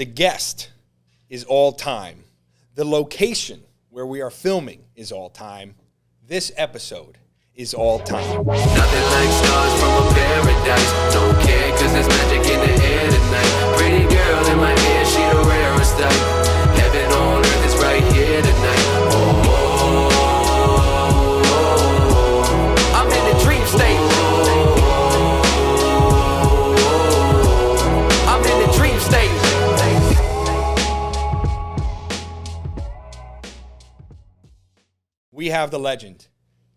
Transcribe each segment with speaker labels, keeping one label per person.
Speaker 1: The guest is all time. The location where we are filming is all time. This episode is all time.
Speaker 2: Nothing like stars from a paradise. Don't care cause there's magic in the air tonight. Pretty girl in my ear, she the rarest type. Heaven on earth is right here tonight. I'm in the dream state. I'm in the dream state.
Speaker 1: We have the legend,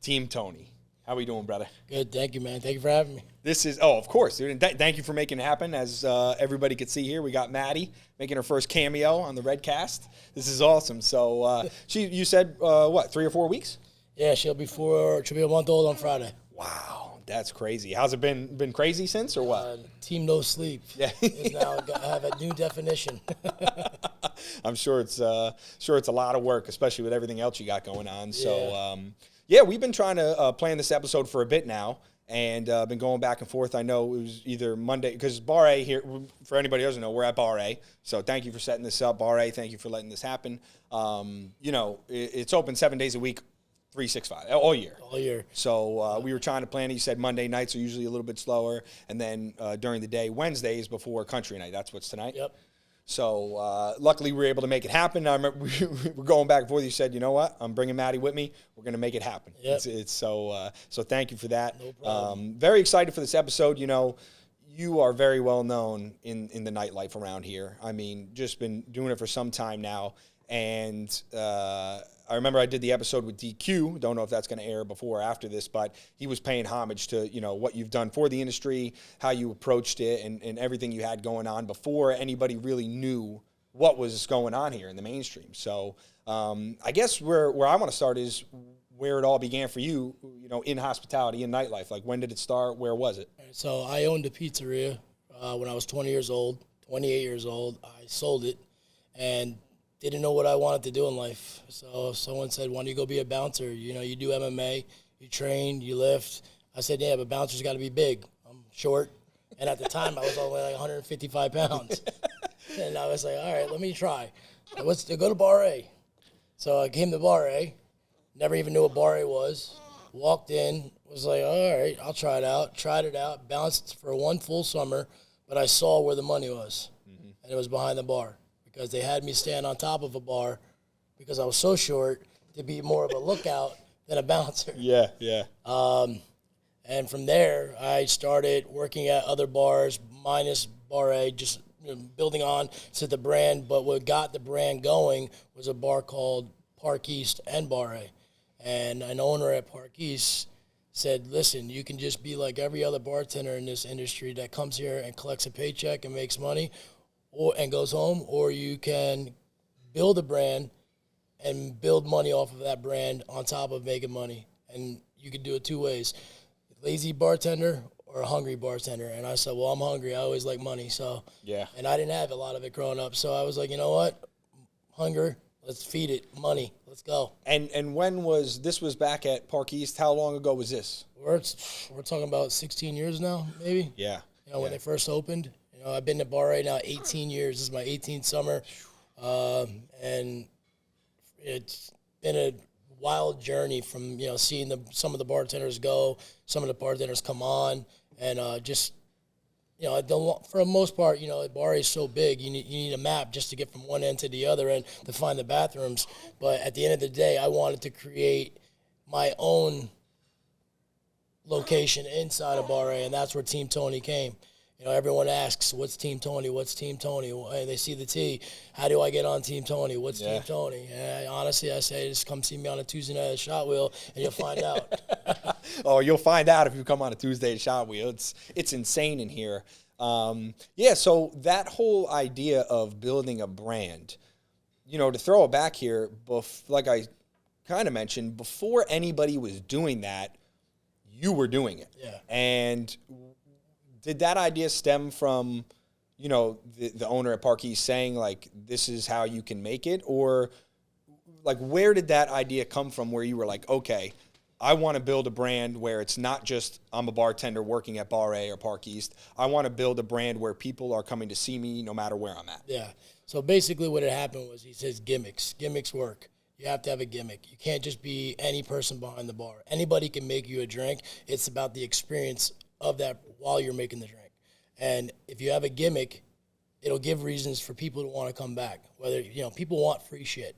Speaker 1: Team Tony. How we doing, brother?
Speaker 3: Good, thank you, man. Thank you for having me.
Speaker 1: This is, of course, dude. And thank you for making it happen. As everybody could see here, we got Maddie making her first cameo on the Reddcast. This is awesome. So you said, 3 or 4 weeks?
Speaker 3: Yeah, she'll be a month old on Friday.
Speaker 1: Wow, that's crazy. How's it been crazy since, or what?
Speaker 3: Team No Sleep.
Speaker 1: Yeah.
Speaker 3: Is now have a new definition.
Speaker 1: I'm sure it's a lot of work, especially with everything else you got going on. So, yeah, we've been trying to plan this episode for a bit now, and been going back and forth. I know it was either Monday, because Bar A here, for anybody who doesn't know, we're at Bar A. So thank you for setting this up, Bar A. Thank you for letting this happen. It's open 7 days a week, 365, all year.
Speaker 3: All year.
Speaker 1: So we were trying to plan it. You said Monday nights are usually a little bit slower, and then during the day, Wednesdays before country night. That's what's tonight?
Speaker 3: Yep.
Speaker 1: So luckily we were able to make it happen. I remember we were going back and forth. You said, you know what? I'm bringing Maddie with me. We're going to make it happen.
Speaker 3: Yep.
Speaker 1: It's so thank you for that.
Speaker 3: No problem.
Speaker 1: Very excited for this episode. You know, you are very well known in the nightlife around here. I mean, just been doing it for some time now. And I remember I did the episode with DQ. Don't know if that's going to air before or after this, but he was paying homage to, what you've done for the industry, how you approached it, and everything you had going on before anybody really knew what was going on here in the mainstream. So I guess where I want to start is where it all began for you, in hospitality, in nightlife. Like, when did it start? Where was it?
Speaker 3: So I owned a pizzeria when I was 28 years old. I sold it and didn't know what I wanted to do in life. So someone said, why don't you go be a bouncer? You do MMA, you train, you lift. I said, yeah, but bouncer's got to be big. I'm short. And at the time, I was only like 155 pounds. And I was like, all right, let me try. Let's go to Bar A. So I came to Bar A. Never even knew what Bar A was. Walked in, was like, all right, I'll try it out. Tried it out, bounced for one full summer, but I saw where the money was. Mm-hmm. And it was behind the bar. Because they had me stand on top of a bar because I was so short to be more of a lookout than a bouncer.
Speaker 1: Yeah.
Speaker 3: And from there, I started working at other bars, minus Bar A, just building on to the brand. But what got the brand going was a bar called Park East and Bar A. And an owner at Park East said, listen, you can just be like every other bartender in this industry that comes here and collects a paycheck and makes money, and goes home, or you can build a brand and build money off of that brand on top of making money. And you could do it two ways, lazy bartender or a hungry bartender. And I said, well, I'm hungry. I always like money. So,
Speaker 1: yeah.
Speaker 3: And I didn't have a lot of it growing up. So I was like, you know what? Hunger, let's feed it. Money, let's go.
Speaker 1: And when was, this was back at Park East, how long ago was this?
Speaker 3: We're talking about 16 years now, maybe.
Speaker 1: Yeah.
Speaker 3: When they first opened. I've been to Bar A now 18 years. This is my 18th summer. And it's been a wild journey from, seeing some of the bartenders go, some of the bartenders come on, and for the most part, Bar A is so big, you need a map just to get from one end to the other and to find the bathrooms. But at the end of the day, I wanted to create my own location inside of Bar A, and that's where Team Tony came. Everyone asks, what's Team Tony? What's Team Tony? And they see the T. How do I get on Team Tony? What's Team Tony? And honestly, I say, just come see me on a Tuesday night at Shot Wheel, and you'll find out.
Speaker 1: Oh, you'll find out if you come on a Tuesday at Shot Wheel. It's insane in here. So that whole idea of building a brand, to throw it back here, like I kind of mentioned, before anybody was doing that, you were doing it.
Speaker 3: Yeah.
Speaker 1: And did that idea stem from, the owner at Park East saying, like, this is how you can make it? Or, like, where did that idea come from where you were like, okay, I want to build a brand where it's not just I'm a bartender working at Bar A or Park East. I want to build a brand where people are coming to see me no matter where I'm at.
Speaker 3: Yeah. So basically what had happened was he says gimmicks. Gimmicks work. You have to have a gimmick. You can't just be any person behind the bar. Anybody can make you a drink. It's about the experience of that while you're making the drink. And if you have a gimmick, it'll give reasons for people to want to come back. Whether, people want free shit.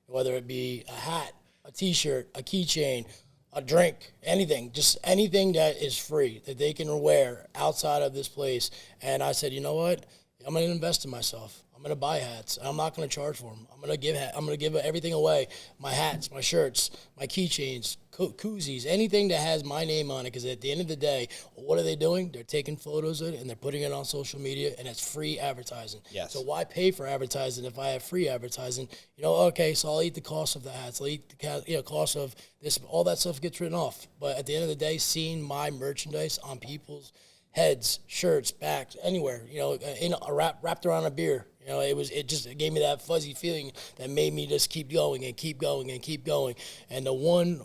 Speaker 3: Whether it be a hat, a T-shirt, a keychain, a drink, anything, just anything that is free that they can wear outside of this place. And I said, you know what? I'm going to invest in myself. I'm going to buy hats. I'm not going to charge for them. I'm going to give everything away. My hats, my shirts, my keychains, koozies, anything that has my name on it. Because at the end of the day, what are they doing? They're taking photos of it and they're putting it on social media, and it's free advertising.
Speaker 1: Yes.
Speaker 3: So why pay for advertising if I have free advertising? Okay, so I'll eat the cost of the hats. I'll eat the cost of this. All that stuff gets written off. But at the end of the day, seeing my merchandise on people's heads, shirts, backs, anywhere, wrapped around a beer. It gave me that fuzzy feeling that made me just keep going and keep going and keep going. And the one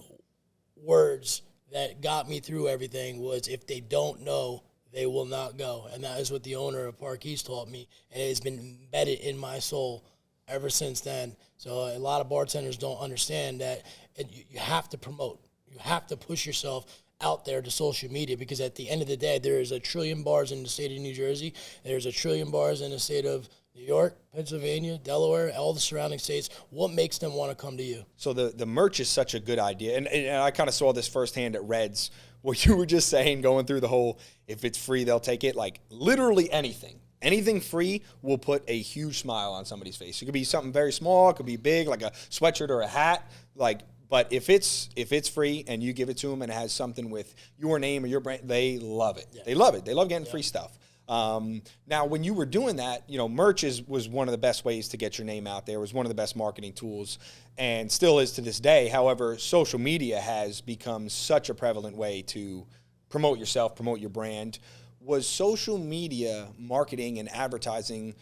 Speaker 3: words that got me through everything was, if they don't know, they will not go. And that is what the owner of Park East taught me. And it has been embedded in my soul ever since then. So a lot of bartenders don't understand that you have to promote. You have to push yourself out there to social media, because at the end of the day, there is 1 trillion bars in the state of New Jersey. There's 1 trillion bars in the state of New York, Pennsylvania, Delaware, all the surrounding states. What makes them want to come to you?
Speaker 1: So the merch is such a good idea. And I kind of saw this firsthand at Reds, what you were just saying, going through the whole, if it's free, they'll take it. Like literally anything. Anything free will put a huge smile on somebody's face. It could be something very small. It could be big, like a sweatshirt or a hat. But if it's free and you give it to them and it has something with your name or your brand, they love it. Yeah. They love it. They love getting free stuff. Now, when you were doing that, merch was one of the best ways to get your name out there. It was one of the best marketing tools, and still is to this day. However, social media has become such a prevalent way to promote yourself, promote your brand. Was social media marketing and advertising,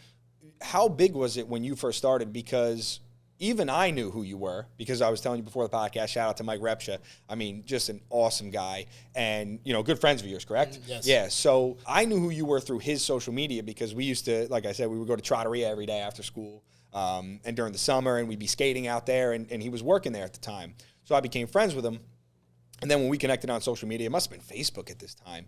Speaker 1: how big was it when you first started? Because even I knew who you were, because I was telling you before the podcast, shout out to Mike Repsha. I mean, just an awesome guy and, good friends of yours, correct?
Speaker 3: Yes.
Speaker 1: Yeah, so I knew who you were through his social media, because we used to, like I said, we would go to Trattoria every day after school and during the summer, and we'd be skating out there, and he was working there at the time. So I became friends with him. And then when we connected on social media, it must have been Facebook at this time,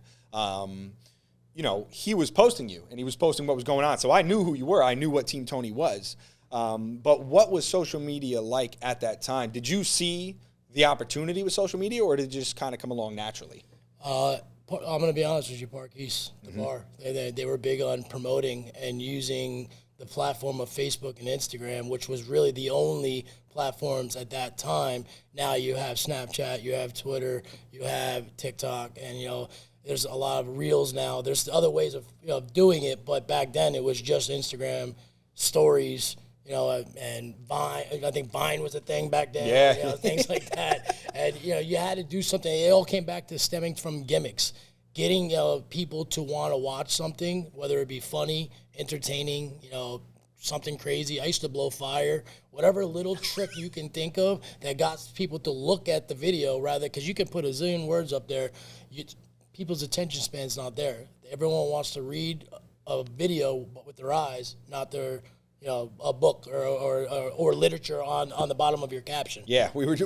Speaker 1: he was posting you, and he was posting what was going on. So I knew who you were. I knew what Team Tony was. But what was social media like at that time? Did you see the opportunity with social media, or did it just kind of come along naturally?
Speaker 3: I'm going to be honest with you, Park East, the bar. They were big on promoting and using the platform of Facebook and Instagram, which was really the only platforms at that time. Now you have Snapchat, you have Twitter, you have TikTok, and, there's a lot of reels now. There's other ways of doing it, but back then it was just Instagram, stories, and Vine. I think Vine was a thing back then.
Speaker 1: Yeah.
Speaker 3: Things like that. And, you had to do something. It all came back to stemming from gimmicks. Getting, people to want to watch something, whether it be funny, entertaining, something crazy. I used to blow fire. Whatever little trick you can think of that got people to look at the video, rather, because you can put a zillion words up there. People's attention span's not there. Everyone wants to read a video but with their eyes, not their a book or literature on the bottom of your caption.
Speaker 1: Yeah, we were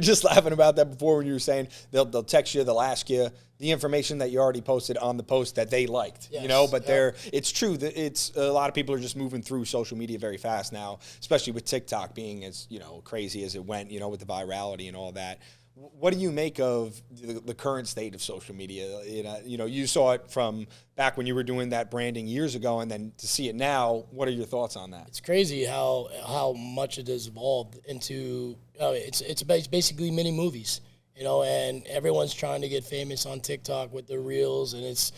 Speaker 1: just laughing about that before when you were saying they'll text you, they'll ask you the information that you already posted on the post that they liked.
Speaker 3: Yes.
Speaker 1: But it's true that it's a lot of people are just moving through social media very fast now, especially with TikTok being as crazy as it went, with the virality and all that. What do you make of the current state of social media? You saw it from back when you were doing that branding years ago, and then to see it now. What are your thoughts on that?
Speaker 3: It's crazy how much it has evolved into. It's basically mini movies, and everyone's trying to get famous on TikTok with the reels, and it's.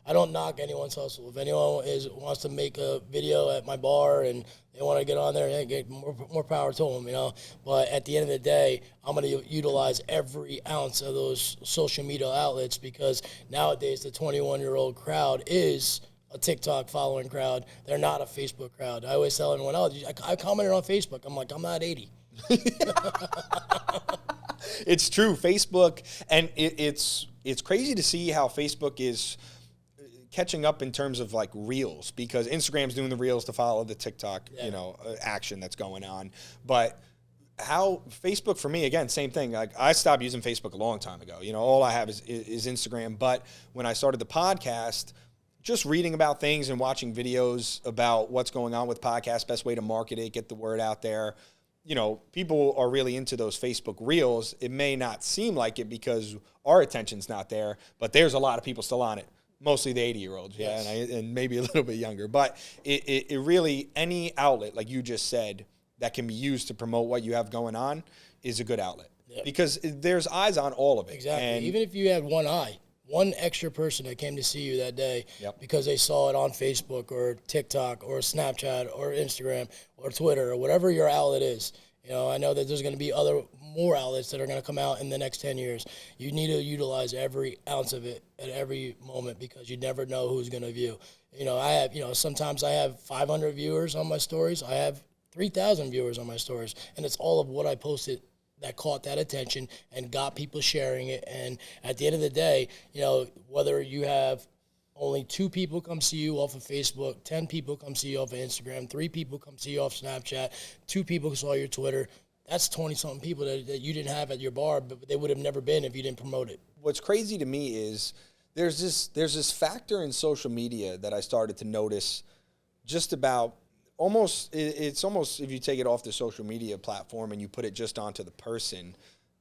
Speaker 3: I don't knock anyone's hustle. If anyone wants to make a video at my bar and they want to get on there, get more power to them, But at the end of the day, I'm going to utilize every ounce of those social media outlets, because nowadays the 21-year-old crowd is a TikTok following crowd. They're not a Facebook crowd. I always tell everyone, I commented on Facebook. I'm like, I'm not 80.
Speaker 1: It's true. Facebook, and it's crazy to see how Facebook is catching up in terms of like reels, because Instagram's doing the reels to follow the TikTok, action that's going on. But how Facebook, for me, again, same thing. Like, I stopped using Facebook a long time ago. All I have is Instagram. But when I started the podcast, just reading about things and watching videos about what's going on with podcasts, best way to market it, get the word out there. People are really into those Facebook reels. It may not seem like it because our attention's not there, but there's a lot of people still on it. Mostly the 80-year-olds,
Speaker 3: yes.
Speaker 1: and maybe a little bit younger. But it really, any outlet, like you just said, that can be used to promote what you have going on is a good outlet. Yep. Because there's eyes on all of it.
Speaker 3: Exactly.
Speaker 1: And
Speaker 3: even if you had one extra person that came to see you that day because they saw it on Facebook or TikTok or Snapchat or Instagram or Twitter or whatever your outlet is. I know that there's going to be more outlets that are going to come out in the next 10 years. You need to utilize every ounce of it at every moment, because you never know who's going to view. I have, sometimes I have 500 viewers on my stories. I have 3,000 viewers on my stories, and it's all of what I posted that caught that attention and got people sharing it. And at the end of the day, whether you have only 2 people come see you off of Facebook, 10 people come see you off of Instagram, 3 people come see you off Snapchat, 2 people saw your Twitter, that's 20-something people that you didn't have at your bar, but they would have never been if you didn't promote it.
Speaker 1: What's crazy to me is there's this factor in social media that I started to notice just about it's almost if you take it off the social media platform and you put it just onto the person,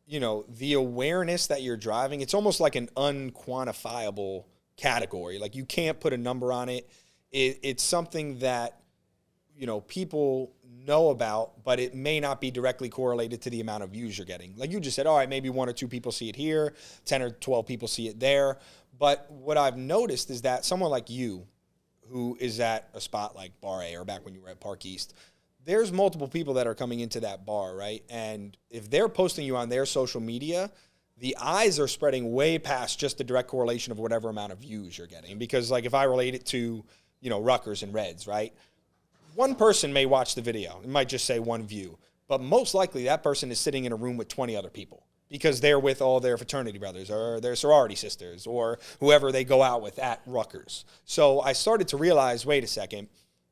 Speaker 1: the awareness that you're driving, it's almost like an unquantifiable category. Like, you can't put a number on it. It's something that, people know about, but it may not be directly correlated to the amount of views you're getting. Like you just said, all right, maybe 1 or 2 people see it here, 10 or 12 people see it there. But what I've noticed is that someone like you, who is at a spot like Bar A, or back when you were at Park East, there's multiple people that are coming into that bar, right? And if they're posting you on their social media, the eyes are spreading way past just the direct correlation of whatever amount of views you're getting. Because, like, if I relate it to, Rutgers and Reds, right? One person may watch the video. It might just say 1 view. But most likely that person is sitting in a room with 20 other people, because they're with all their fraternity brothers or their sorority sisters or whoever they go out with at Rutgers. So I started to realize, wait a second,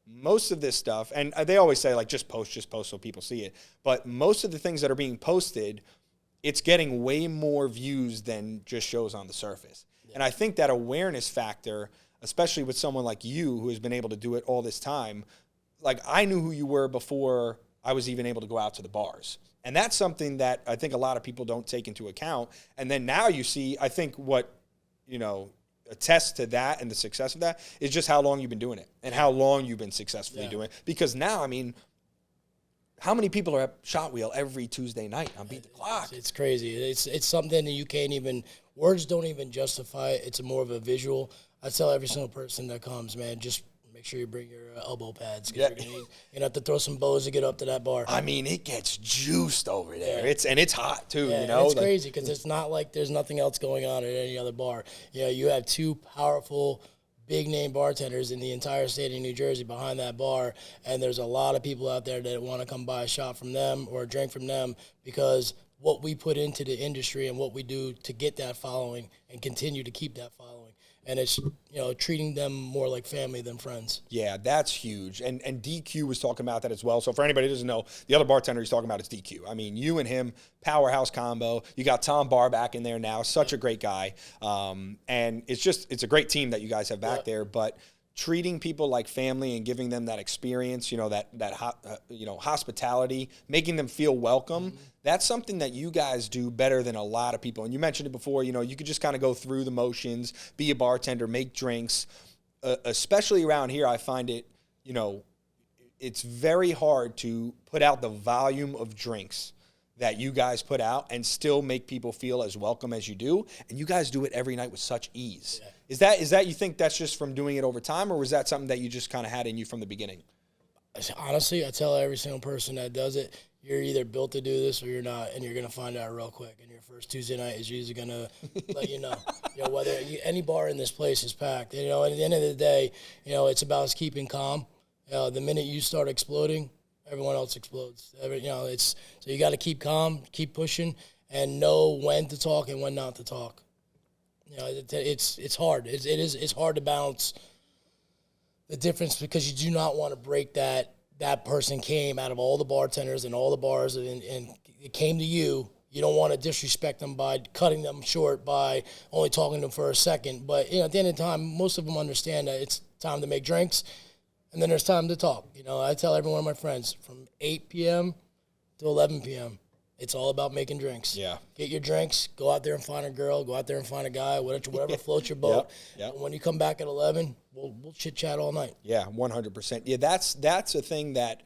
Speaker 1: most of this stuff, and they always say, like, just post so people see it. But most of the things that are being posted, it's getting way more views than just shows on the surface. Yeah. And I think that awareness factor, especially with someone like you who has been able to do it all this time, like, I knew who you were before I was even able to go out to the bars. And that's something that I think a lot of people don't take into account. And then now you see, I think what, attests to that and the success of that is just how long you've been doing it and how long you've been successfully doing it. Because now, I mean, how many people are at Shot Wheel every Tuesday night on Beat the Clock?
Speaker 3: It's crazy. It's something that you can't even, words don't even justify it. It's more of a visual. I tell every single person that comes, man, just make sure you bring your elbow pads, because you're going to have to throw some bows to get up to that bar.
Speaker 1: I mean, it gets juiced over there. Yeah. It's hot too,
Speaker 3: It's crazy, because it's not like there's nothing else going on at any other bar. You have 2 powerful, big-name bartenders in the entire state of New Jersey behind that bar, and there's a lot of people out there that want to come buy a shot from them or a drink from them, because what we put into the industry and what we do to get that following and continue to keep that following. And it's, treating them more like family than friends. Yeah,
Speaker 1: that's huge. And DQ was talking about that as well. So for anybody who doesn't know, the other bartender he's talking about is DQ. I mean, you and him, powerhouse combo. You got Tom Barr back in there now, such a great guy. And it's a great team that you guys have back there. But treating people like family and giving them that experience, hospitality, making them feel welcome. Mm-hmm. That's something that you guys do better than a lot of people. And you mentioned it before, you could just kind of go through the motions, be a bartender, make drinks. Especially around here, I find it, it's very hard to put out the volume of drinks that you guys put out and still make people feel as welcome as you do. And you guys do it every night with such ease. Yeah. Is that you think that's just from doing it over time, or was that something that you just kind of had in you from the beginning?
Speaker 3: Honestly, I tell every single person that does it, you're either built to do this or you're not, and you're going to find out real quick. And your first Tuesday night is usually going to let you know. Whether any bar in this place is packed. And at the end of the day, it's about keeping calm. The minute you start exploding, everyone else explodes. So you got to keep calm, keep pushing, and know when to talk and when not to talk. You know, it's hard. It's hard to balance the difference because you do not want to break that person came out of all the bartenders and all the bars and it came to you. You don't want to disrespect them by cutting them short by only talking to them for a second. But you know, at the end of the time, most of them understand that it's time to make drinks, and then there's time to talk. You know, I tell every one of my friends from 8 p.m. to 11 p.m. It's all about making drinks.
Speaker 1: Yeah.
Speaker 3: Get your drinks. Go out there and find a girl. Go out there and find a guy. Whatever floats your boat.
Speaker 1: Yep.
Speaker 3: And when you come back at 11, we'll chit chat all night.
Speaker 1: Yeah, 100%. Yeah, that's a thing that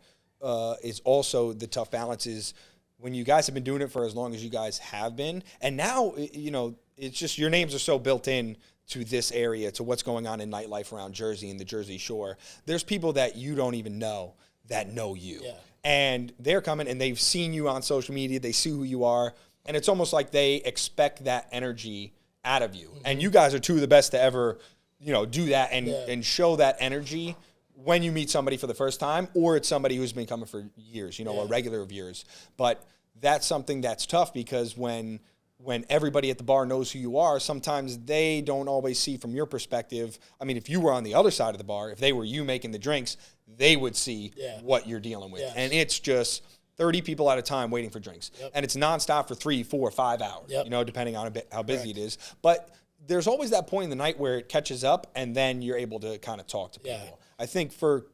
Speaker 1: is also the tough balance is when you guys have been doing it for as long as you guys have been, and now you know it's just your names are so built in to this area, to what's going on in nightlife around Jersey and the Jersey Shore. There's people that you don't even know that know you.
Speaker 3: Yeah.
Speaker 1: And they're coming and they've seen you on social media, they see who you are, and it's almost like they expect that energy out of you. Mm-hmm. And you guys are two of the best to ever, you know, do that and show that energy when you meet somebody for the first time, or it's somebody who's been coming for years, you know, a regular of years. But that's something that's tough because when everybody at the bar knows who you are, sometimes they don't always see from your perspective. I mean, if you were on the other side of the bar, if they were you making the drinks, they would see what you're dealing with. Yes. And it's just 30 people at a time waiting for drinks. Yep. And it's nonstop for 3, 4, 5 hours, you know, depending on how busy it is. But there's always that point in the night where it catches up and then you're able to kind of talk to people. Yeah. I think for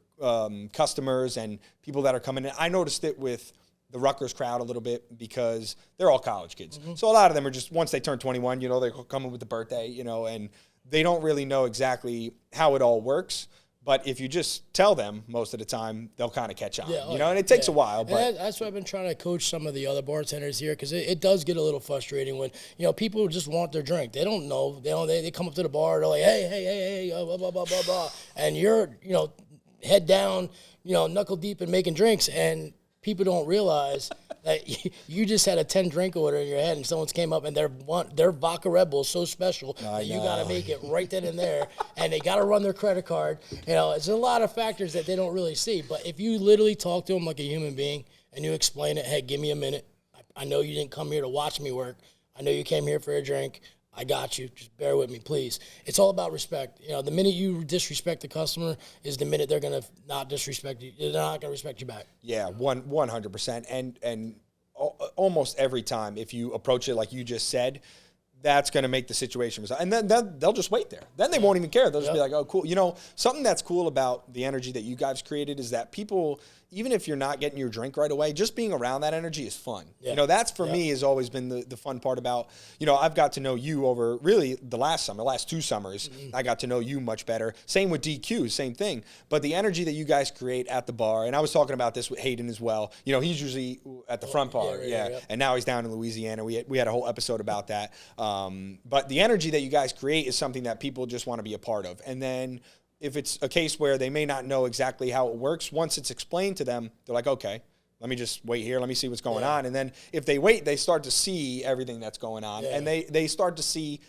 Speaker 1: customers and people that are coming in, I noticed it with the Rutgers crowd a little bit because they're all college kids. Mm-hmm. So a lot of them are just, once they turn 21, you know, they're coming with the birthday, you know, and they don't really know exactly how it all works. But if you just tell them most of the time, they'll kind of catch on, you know, and it takes a while. But
Speaker 3: that's why I've been trying to coach some of the other bartenders here because it does get a little frustrating when, you know, people just want their drink. They don't know. They come up to the bar, they're like, hey, blah, blah, blah, blah, blah. And you're, you know, head down, you know, knuckle deep in making drinks, and people don't realize that you just had a 10-drink order in your head and someone's came up and their vodka Red Bull is so special that you got to make it right then and there, and they got to run their credit card. You know, it's a lot of factors that they don't really see. But if you literally talk to them like a human being and you explain it, hey, give me a minute. I know you didn't come here to watch me work. I know you came here for a drink. I got you. Just bear with me, please. It's all about respect. You know, the minute you disrespect the customer is the minute they're going to not disrespect you. They're not going to respect you back.
Speaker 1: Yeah, 100%. And almost every time, if you approach it like you just said, that's going to make the situation. And then they'll just wait there. Then they won't even care. They'll just be like, oh, cool. You know, something that's cool about the energy that you guys created is that people, even if you're not getting your drink right away, just being around that energy is fun. Yeah. You know, that's for me has always been the fun part about, you know, I've got to know you over really the last 2 summers. Mm-hmm. I got to know you much better. Same with DQ, same thing. But the energy that you guys create at the bar, and I was talking about this with Hayden as well. You know, he's usually at the front bar. And now he's down in Louisiana. We had a whole episode about that. But the energy that you guys create is something that people just want to be a part of. And then if it's a case where they may not know exactly how it works, once it's explained to them, they're like, okay, let me just wait here. Let me see what's going on. And then if they wait, they start to see everything that's going on. And they start to see,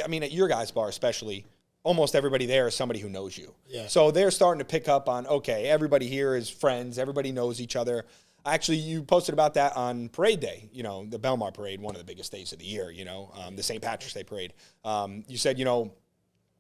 Speaker 1: I mean, at your guys' bar especially, almost everybody there is somebody who knows you. Yeah. So they're starting to pick up on, okay, everybody here is friends. Everybody knows each other. Actually, you posted about that on Parade Day, you know, the Belmar Parade, one of the biggest days of the year, you know, the St. Patrick's Day Parade. You said, you know,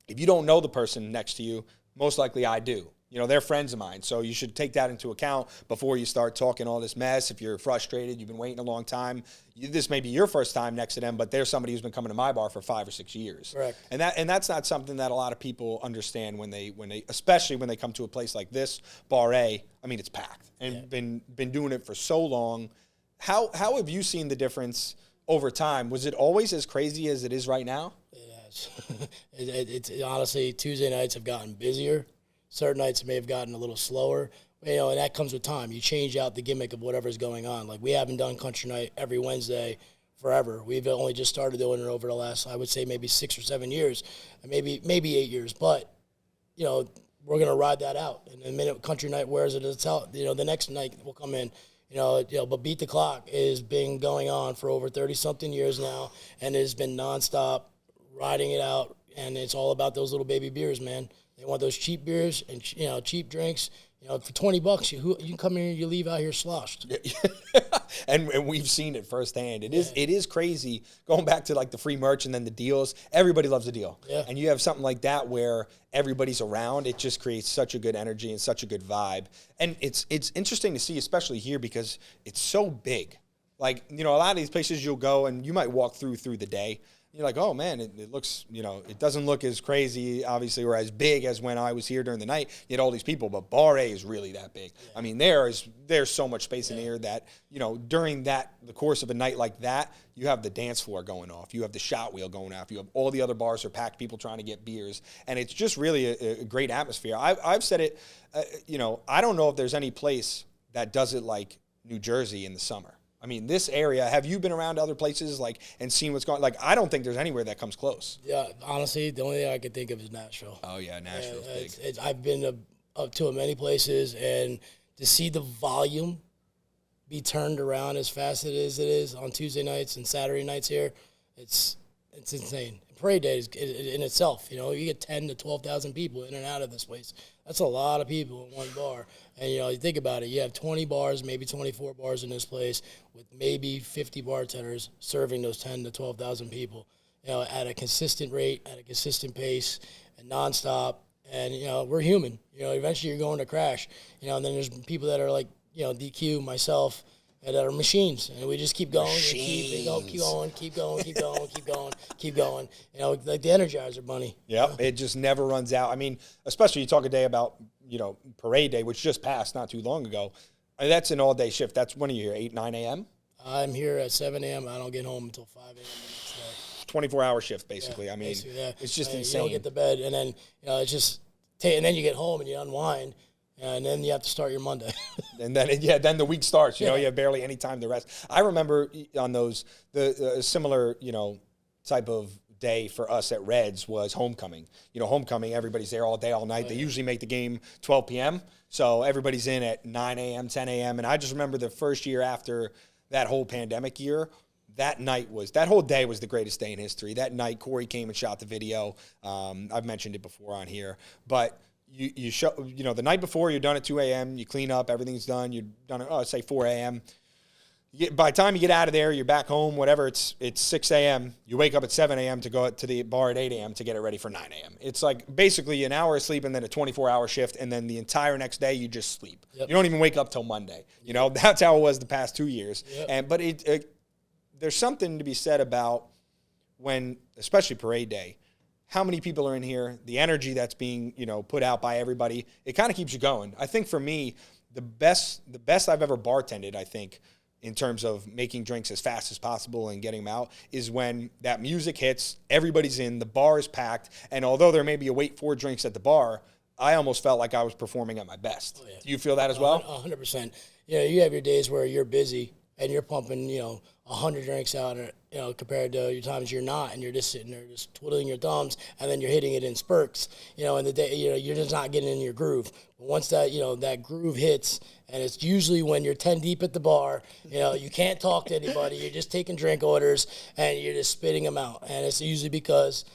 Speaker 1: if you don't know the person next to you, most likely I do. You know, they're friends of mine, so you should take that into account before you start talking all this mess. If you're frustrated, you've been waiting a long time, this may be your first time next to them, but they're somebody who's been coming to my bar for 5 or 6 years. Correct. And that's not something that a lot of people understand when they especially when they come to a place like this, Bar A. I mean, it's packed and been doing it for so long. How have you seen the difference over time? Was it always as crazy as it is right now?
Speaker 3: It's honestly, Tuesday nights have gotten busier. Certain nights may have gotten a little slower, you know, and that comes with time. You change out the gimmick of whatever's going on. Like, we haven't done Country Night every Wednesday forever. We've only just started doing it over the last, I would say, maybe 6 or 7 years, maybe 8 years. But, you know, we're going to ride that out. And the minute Country Night wears it, it's out, you know, the next night will come in. You know, but Beat the Clock has been going on for over 30-something years now, and it has been nonstop, riding it out, and it's all about those little baby beers, man. They want those cheap beers and, you know, cheap drinks. You know, for $20, you can come in and you leave out here sloshed.
Speaker 1: and we've seen it firsthand. It is crazy going back to like the free merch and then the deals. Everybody loves a deal.
Speaker 3: Yeah.
Speaker 1: And you have something like that where everybody's around. It just creates such a good energy and such a good vibe. And it's interesting to see, especially here, because it's so big. Like, you know, a lot of these places you'll go and you might walk through the day. You're like, oh, man, it looks, you know, it doesn't look as crazy, obviously, or as big as when I was here during the night. You had all these people, but Bar A is really that big. Yeah. I mean, there's so much space in here that, you know, during the course of a night like that, you have the dance floor going off. You have the shot wheel going off. You have all the other bars are packed, people trying to get beers. And it's just really a great atmosphere. I've said it, you know, I don't know if there's any place that does it like New Jersey in the summer. I mean, this area, have you been around other places and seen what's going on? Like, I don't think there's anywhere that comes close.
Speaker 3: Yeah, honestly, the only thing I can think of is Nashville.
Speaker 1: Oh, yeah, Nashville's big.
Speaker 3: I've been up to many places, and to see the volume be turned around as fast as it is on Tuesday nights and Saturday nights here, it's insane. Parade Day is in itself, you know, you get 10 to 12,000 people in and out of this place. That's a lot of people in one bar. And, you know, you think about it, you have 20 bars, maybe 24 bars in this place with maybe 50 bartenders serving those 10 to 12,000 people, you know, at a consistent rate, at a consistent pace, and nonstop. And, you know, we're human. You know, eventually you're going to crash. You know, and then there's people that are like, you know, DQ, myself, and that are machines, and we just keep going, and keep going. You know, like the Energizer Bunny.
Speaker 1: Yep, it just never runs out. I mean, especially you talk a day about, you know, Parade Day, which just passed not too long ago. I mean, that's an all-day shift. That's when are you here, 8, 9 a.m.?
Speaker 3: I'm here at 7 a.m. I don't get home until 5 a.m. the next day.
Speaker 1: 24-hour shift, basically. Yeah, I mean, it's just insane.
Speaker 3: You don't get to bed, and then, you know, it's just, and then you get home and you unwind. And then you have to start your Monday.
Speaker 1: And then, then the week starts. You know, you have barely any time to rest. I remember on those, the similar, you know, type of day for us at Reds was homecoming. You know, homecoming, everybody's there all day, all night. They usually make the game 12 p.m., so everybody's in at 9 a.m., 10 a.m. And I just remember the first year after that whole pandemic year, that whole day was the greatest day in history. That night, Corey came and shot the video. I've mentioned it before on here. But you show, you know, the night before, you're done at 2 a.m., you clean up, everything's done, you're done at, say 4 a.m. By the time you get out of there, you're back home, whatever, it's 6 a.m., you wake up at 7 a.m. to go to the bar at 8 a.m. to get it ready for 9 a.m. It's like basically an hour of sleep and then a 24-hour shift, and then the entire next day you just sleep. Yep. You don't even wake up till Monday. You know, that's how it was the past 2 years. Yep. But there's something to be said about when, especially Parade Day, how many people are in here, the energy that's being, you know, put out by everybody, it kind of keeps you going. I think for me, the best I've ever bartended, I think, in terms of making drinks as fast as possible and getting them out, is when that music hits, everybody's in, the bar is packed, and although there may be a wait for drinks at the bar, I almost felt like I was performing at my best. Oh, yeah. Do you feel that as well?
Speaker 3: 100%. You know, you have your days where you're busy and you're pumping, you know, 100 drinks out, you know, compared to your times you're not, and you're just sitting there just twiddling your thumbs, and then you're hitting it in spurts, you know, and the day, you know, you're just not getting in your groove. But once that, you know, that groove hits, and it's usually when you're 10 deep at the bar, you know, you can't talk to anybody, you're just taking drink orders, and you're just spitting them out, and it's usually because,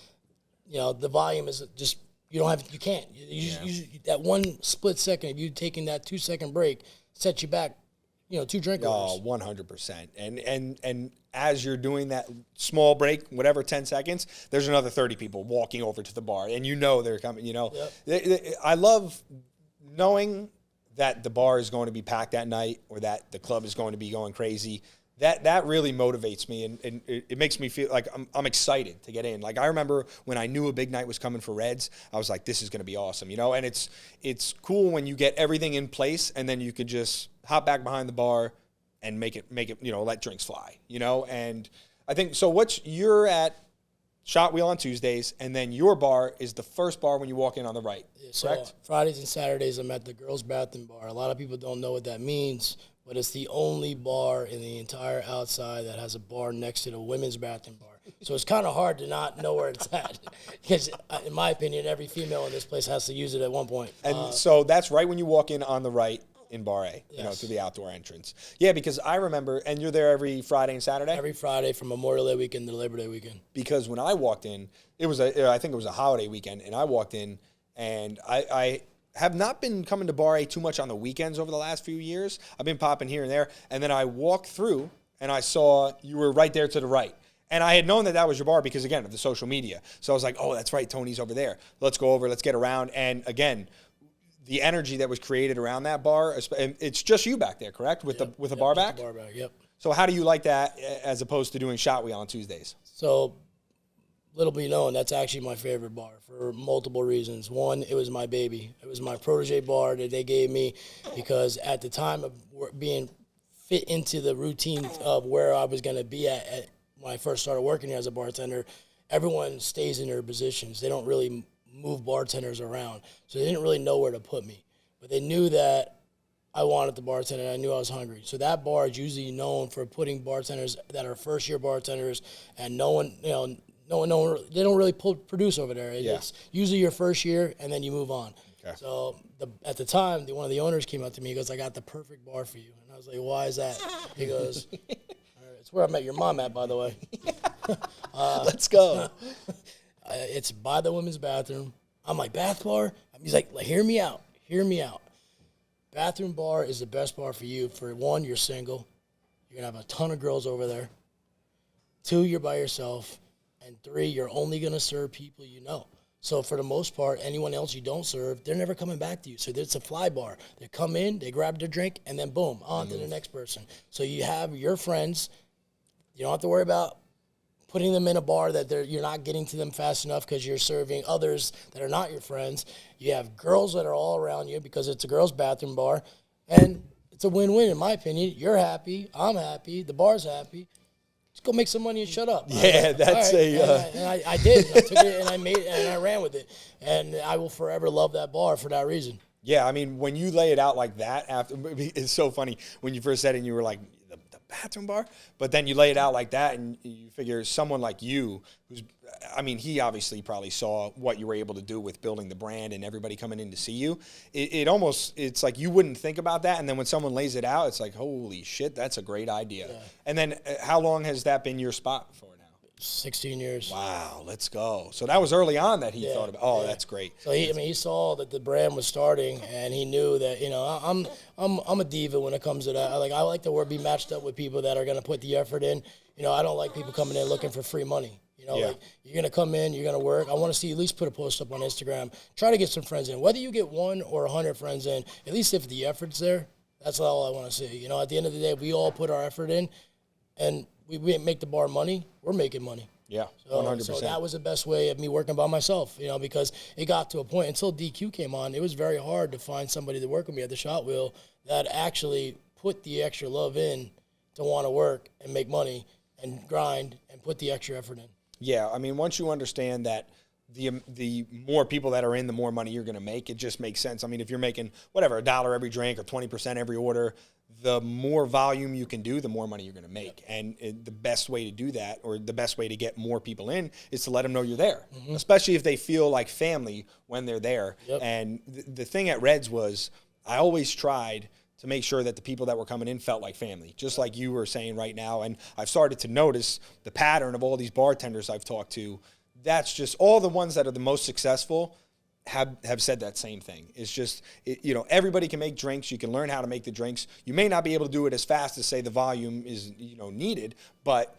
Speaker 3: you know, the volume is just, you can't. That one split second of you taking that 2-second break sets you back, you know, 2 drink orders.
Speaker 1: Oh, 100%. And as you're doing that small break, whatever, 10 seconds, there's another 30 people walking over to the bar, and you know they're coming, you know. Yep. I love knowing that the bar is going to be packed that night or that the club is going to be going crazy. That really motivates me, and it makes me feel like I'm excited to get in. Like, I remember when I knew a big night was coming for Reds, I was like, this is going to be awesome, you know? And it's cool when you get everything in place, and then you could just hop back behind the bar and make it, you know, let drinks fly, you know? And I think, so you're at Shot Wheel on Tuesdays, and then your bar is the first bar when you walk in on the right, correct?
Speaker 3: So Fridays and Saturdays, I'm at the girls' bathroom bar. A lot of people don't know what that means, but it's the only bar in the entire outside that has a bar next to the women's bathroom bar. So it's kind of hard to not know where it's at. Because, in my opinion, every female in this place has to use it at one point.
Speaker 1: And so that's right when you walk in on the right in Bar A, you know, through the outdoor entrance. Yeah, because I remember, and you're there every Friday and Saturday?
Speaker 3: Every Friday from Memorial Day weekend to Labor Day weekend.
Speaker 1: Because when I walked in, I think it was a holiday weekend, and I walked in, and I have not been coming to Bar A too much on the weekends over the last few years. I've been popping here and there. And then I walked through and I saw you were right there to the right. And I had known that that was your bar because, again, of the social media. So I was like, oh, that's right, Tony's over there. Let's go over, let's get around. And, again, the energy that was created around that bar, and it's just you back there, correct, with the bar back?
Speaker 3: The bar back, yep.
Speaker 1: So how do you like that as opposed to doing Shot Wheel on Tuesdays?
Speaker 3: So, little be known, that's actually my favorite bar for multiple reasons. One, it was my baby. It was my protege bar that they gave me because at the time of being fit into the routine of where I was going to be at when I first started working here as a bartender, everyone stays in their positions. They don't really move bartenders around. So they didn't really know where to put me. But they knew that I wanted the bartender and I knew I was hungry. So that bar is usually known for putting bartenders that are first-year bartenders and no one, they don't really produce over there. It's usually your first year and then you move on. Okay. So at the time, one of the owners came up to me, he goes, I got the perfect bar for you. And I was like, why is that? He goes, it's where I met your mom at, by the way.
Speaker 1: Let's go.
Speaker 3: It's by the women's bathroom. I'm like, bath bar? He's like, hear me out. Bathroom bar is the best bar for you. For one, you're single. You're going to have a ton of girls over there. Two, you're by yourself. And three, you're only going to serve people you know. So for the most part, anyone else you don't serve, they're never coming back to you. So it's a fly bar. They come in, they grab their drink, and then boom, on to the next person. So you have your friends. You don't have to worry about putting them in a bar that you're not getting to them fast enough because you're serving others that are not your friends. You have girls that are all around you because it's a girls' bathroom bar. And it's a win-win, in my opinion. You're happy. I'm happy. The bar's happy. Just go make some money and shut up.
Speaker 1: Yeah, that's
Speaker 3: right. And I did. I took it and I ran with it. And I will forever love that bar for that reason.
Speaker 1: Yeah, I mean, when you lay it out like that, it's so funny. When you first said it and you were like, the bathroom bar? But then you lay it out like that and you figure someone like you, he obviously probably saw what you were able to do with building the brand and everybody coming in to see you. It's like you wouldn't think about that. And then when someone lays it out, it's like, holy shit, that's a great idea. Yeah. And then how long has that been your spot for now?
Speaker 3: 16 years.
Speaker 1: Wow, let's go. So that was early on that he thought about, that's great.
Speaker 3: So he saw that the brand was starting and he knew that, I'm a diva when it comes to that. I like to be matched up with people that are going to put the effort in. I don't like people coming in looking for free money. Like you're going to come in, you're going to work. I want to see you at least put a post up on Instagram. Try to get some friends in. Whether you get 1 or 100 friends in, at least if the effort's there, that's all I want to see. At the end of the day, we all put our effort in and we make the bar money, we're making money.
Speaker 1: Yeah, 100%.
Speaker 3: So that was the best way of me working by myself, because it got to a point, until DQ came on, it was very hard to find somebody to work with me at the Shot Wheel that actually put the extra love in to want to work and make money and grind and put the extra effort in.
Speaker 1: Yeah, once you understand that the more people that are in, the more money you're going to make, it just makes sense. If you're making, $1 every drink or 20% every order, the more volume you can do, the more money you're going to make. And the best way to do that, or the best way to get more people in, is to let them know you're there, especially if they feel like family when they're there. Yep. And the thing at Reds was I always tried to make sure that the people that were coming in felt like family, just like you were saying right now. And I've started to notice the pattern of all these bartenders I've talked to. That's just all the ones that are the most successful have said that same thing. It's just, everybody can make drinks. You can learn how to make the drinks. You may not be able to do it as fast as, say, the volume is, needed, but,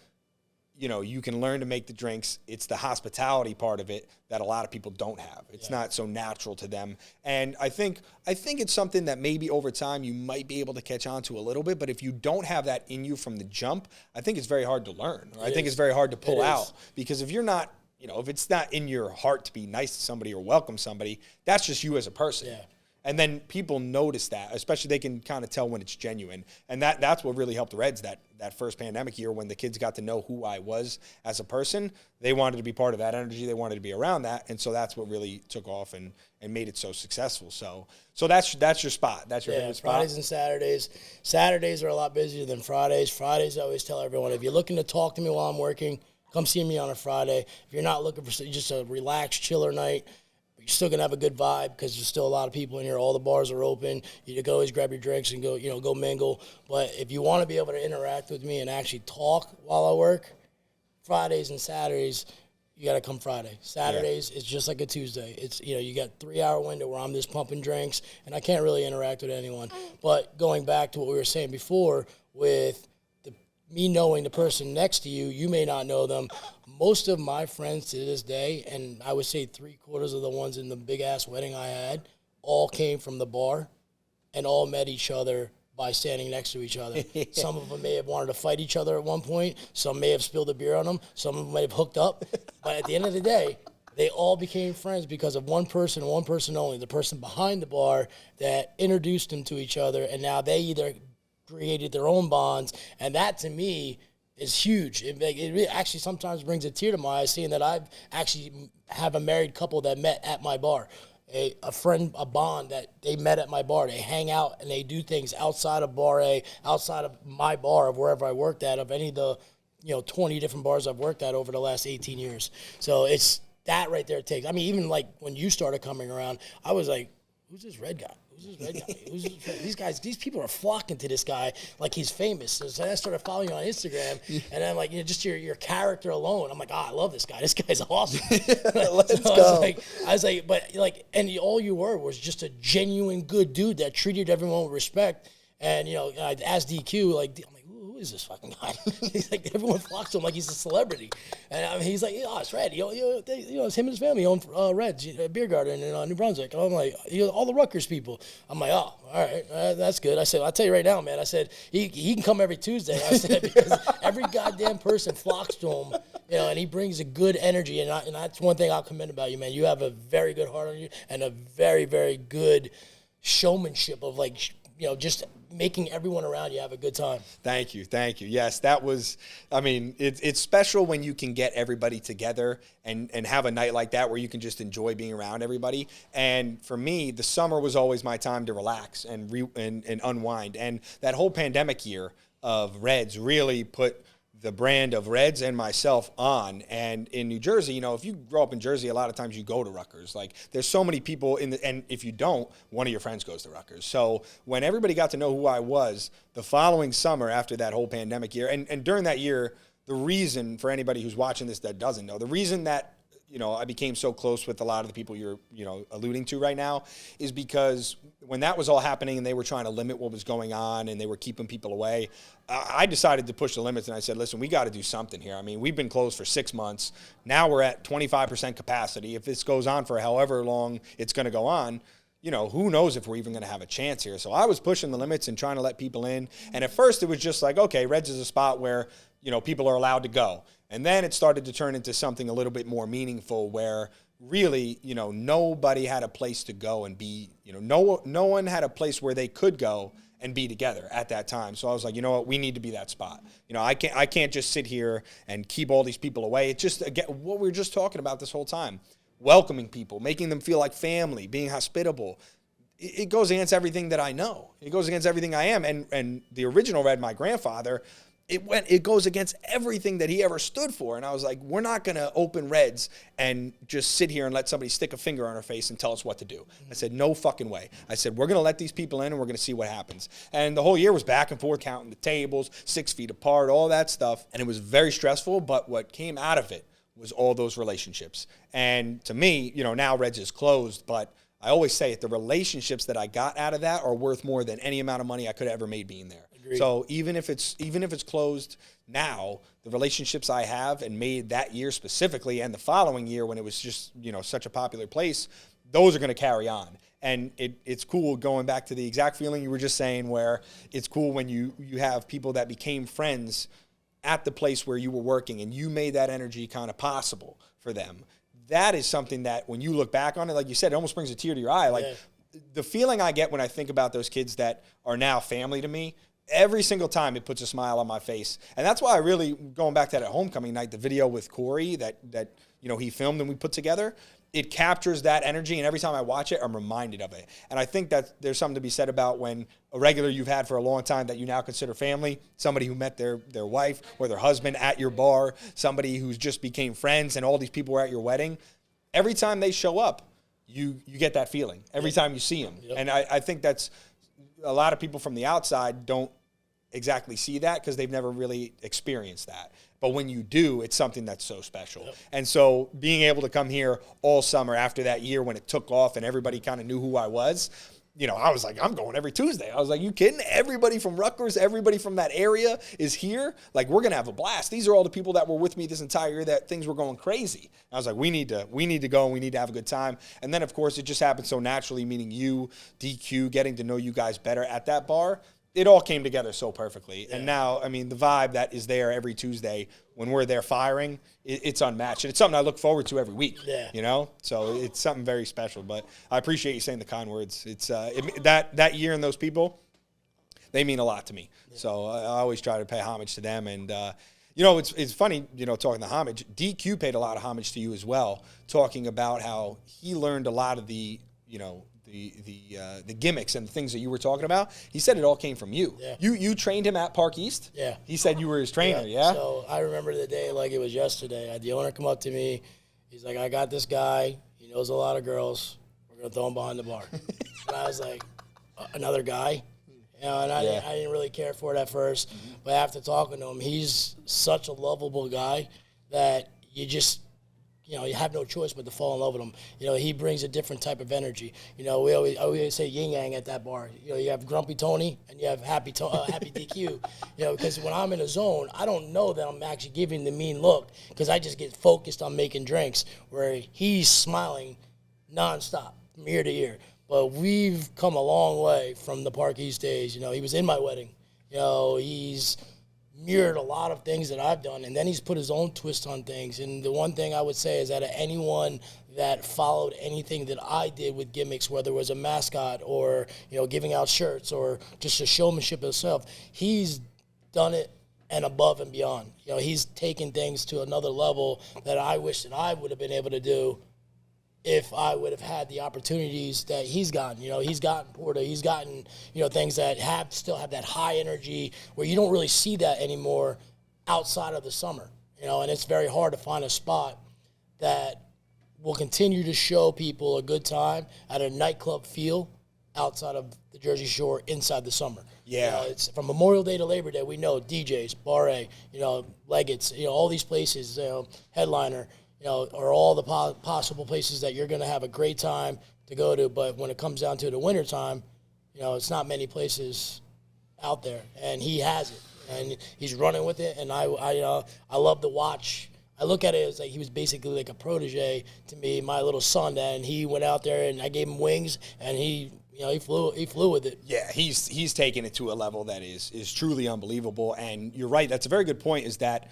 Speaker 1: you can learn to make the drinks. It's the hospitality part of it that a lot of people don't have. It's not so natural to them. And I think it's something that maybe over time you might be able to catch on to a little bit, but if you don't have that in you from the jump, I think it's very hard to learn. I think it's very hard to pull out, because if you're not, if it's not in your heart to be nice to somebody or welcome somebody, that's just you as a person. Yeah. And then people notice that, especially they can kind of tell when it's genuine. And that's what really helped the Reds that first pandemic year, when the kids got to know who I was as a person. They wanted to be part of that energy. They wanted to be around that. And so that's what really took off and made it so successful. So that's your spot. That's your favorite spot.
Speaker 3: Fridays and Saturdays. Saturdays are a lot busier than Fridays. Fridays, I always tell everyone, if you're looking to talk to me while I'm working, come see me on a Friday. If you're not looking for just a relaxed, chiller night, you're still going to have a good vibe because there's still a lot of people in here. All the bars are open. You can always grab your drinks and go mingle. But if you want to be able to interact with me and actually talk while I work, Fridays and Saturdays, you got to come Friday. Saturdays, it's just like a Tuesday. It's, you got 3-hour window where I'm just pumping drinks, and I can't really interact with anyone. But going back to what we were saying before, with me knowing the person next to you, you may not know them. Most of my friends to this day, and I would say 3/4 of the ones in the big-ass wedding I had, all came from the bar and all met each other by standing next to each other. Some of them may have wanted to fight each other at one point. Some may have spilled a beer on them. Some of them may have hooked up. But at the end of the day, they all became friends because of one person and one person only, the person behind the bar that introduced them to each other. And now they either created their own bonds. And that, to me, is huge. It actually sometimes brings a tear to my eyes seeing that I've actually have a married couple that met at my bar. A friend, a bond that they met at my bar. They hang out and they do things outside of bar A, outside of my bar of wherever I worked at, of any of the 20 different bars I've worked at over the last 18 years. So it's that right there takes. I mean, even like when you started coming around, I was like, who's this red guy? Who's this red guy? These people are flocking to this guy like he's famous. So I started following you on Instagram, and I'm like, just your character alone. I'm like, I love this guy. This guy's awesome.
Speaker 1: Let's go.
Speaker 3: I was like, but like, and all you were was just a genuine good dude that treated everyone with respect. And I asked DQ, like, I'm like, who is this fucking guy? He's like, everyone flocks to him like he's a celebrity. And he's like, it's Red. It's him and his family own Red's beer garden in New Brunswick. And I'm like, all the Rutgers people. I'm like, oh, all right, that's good. I said, I'll tell you right now, man. I said, he can come every Tuesday. I said, because every goddamn person flocks to him, and he brings a good energy. And that's one thing I'll commend about you, man. You have a very good heart on you and a very, very good showmanship of just making everyone around you have a good time.
Speaker 1: Thank you. Yes, that was, it's special when you can get everybody together and have a night like that where you can just enjoy being around everybody. And for me, the summer was always my time to relax and unwind. And that whole pandemic year of Reds really put the brand of Reds and myself on. And in New Jersey, if you grow up in Jersey, a lot of times you go to Rutgers. Like, there's so many people and if you don't, one of your friends goes to Rutgers. So when everybody got to know who I was the following summer after that whole pandemic year, and during that year, the reason, for anybody who's watching this that doesn't know, the reason that I became so close with a lot of the people you're, alluding to right now is because when that was all happening and they were trying to limit what was going on and they were keeping people away, I decided to push the limits and I said, listen, we got to do something here. I mean, we've been closed for 6 months. Now we're at 25% capacity. If this goes on for however long it's going to go on, who knows if we're even going to have a chance here. So I was pushing the limits and trying to let people in. And at first it was just like, okay, Reds is a spot where, people are allowed to go. And then it started to turn into something a little bit more meaningful where really, nobody had a place to go and be, no one had a place where they could go and be together at that time. So I was like, you know what, we need to be that spot. I can't just sit here and keep all these people away. It's just, again, what we were just talking about this whole time, welcoming people, making them feel like family, being hospitable. It goes against everything that I know. It goes against everything I am. And the original Red, my grandfather, it goes against everything that he ever stood for. And I was like, we're not going to open Reds and just sit here and let somebody stick a finger on our face and tell us what to do. I said, no fucking way. I said, we're going to let these people in and we're going to see what happens. And the whole year was back and forth, counting the tables, 6 feet apart, all that stuff. And it was very stressful, but what came out of it was all those relationships. And to me, now Reds is closed, but I always say it, the relationships that I got out of that are worth more than any amount of money I could have ever made being there. Agreed. So even if it's closed now, the relationships I have and made that year specifically and the following year when it was just, such a popular place, those are going to carry on. And it's cool going back to the exact feeling you were just saying where it's cool when you have people that became friends at the place where you were working and you made that energy kind of possible for them. That is something that when you look back on it, like you said, it almost brings a tear to your eye. Like the feeling I get when I think about those kids that are now family to me, every single time it puts a smile on my face. And that's why I really, going back to that homecoming night, the video with Corey that he filmed and we put together, it captures that energy. And every time I watch it, I'm reminded of it. And I think that there's something to be said about when a regular you've had for a long time that you now consider family, somebody who met their wife or their husband at your bar, somebody who's just became friends and all these people were at your wedding, every time they show up, you get that feeling every time you see them. Yep. And I think that's a lot of people from the outside don't exactly see that because they've never really experienced that. But when you do, it's something that's so special. Yep. And so being able to come here all summer after that year when it took off and everybody kind of knew who I was, I was like, I'm going every Tuesday. I was like, you kidding? Everybody from Rutgers, everybody from that area is here. Like, we're going to have a blast. These are all the people that were with me this entire year that things were going crazy. I was like, we need to go and we need to have a good time. And then, of course, it just happened so naturally, meaning you, DQ, getting to know you guys better at that bar. It all came together so perfectly. Yeah. And now, I mean, the vibe that is there every Tuesday when we're there firing, it's unmatched. And it's something I look forward to every week, So it's something very special. But I appreciate you saying the kind words. It's that year and those people, they mean a lot to me. Yeah. So I always try to pay homage to them. And, it's funny, talking the homage. DQ paid a lot of homage to you as well, talking about how he learned a lot of the gimmicks and the things that you were talking about. He said it all came from you. Yeah. You trained him at Park East?
Speaker 3: Yeah.
Speaker 1: He said you were his trainer, yeah?
Speaker 3: So I remember the day like it was yesterday. I had the owner come up to me. He's like, I got this guy. He knows a lot of girls. We're going to throw him behind the bar. And I was like, another guy? And I didn't really care for it at first. Mm-hmm. But after talking to him, he's such a lovable guy that you just – you have no choice but to fall in love with him. He brings a different type of energy. I always say yin yang at that bar. You have Grumpy Tony and you have Happy DQ. Because when I'm in a zone, I don't know that I'm actually giving the mean look because I just get focused on making drinks. Where he's smiling nonstop from ear to ear. But we've come a long way from the Park East days. He was in my wedding. He's mirrored a lot of things that I've done, and then he's put his own twist on things. And the one thing I would say is that anyone that followed anything that I did with gimmicks, whether it was a mascot or, giving out shirts or just a showmanship itself, he's done it and above and beyond. He's taken things to another level that I wish that I would have been able to do if I would have had the opportunities that he's gotten. He's gotten Porta, he's gotten, things that still have that high energy where you don't really see that anymore outside of the summer. And it's very hard to find a spot that will continue to show people a good time at a nightclub feel outside of the Jersey Shore inside the summer.
Speaker 1: Yeah.
Speaker 3: It's from Memorial Day to Labor Day, we know DJs, Bar A, Leggett's, all these places, Headliner, are all the possible places that you're going to have a great time to go to. But when it comes down to the wintertime, it's not many places out there. And he has it. And he's running with it. And I love to watch. I look at it as like he was basically like a protege to me, my little son. And he went out there and I gave him wings and he flew with it.
Speaker 1: Yeah, he's taken it to a level that is truly unbelievable. And you're right. That's a very good point, is that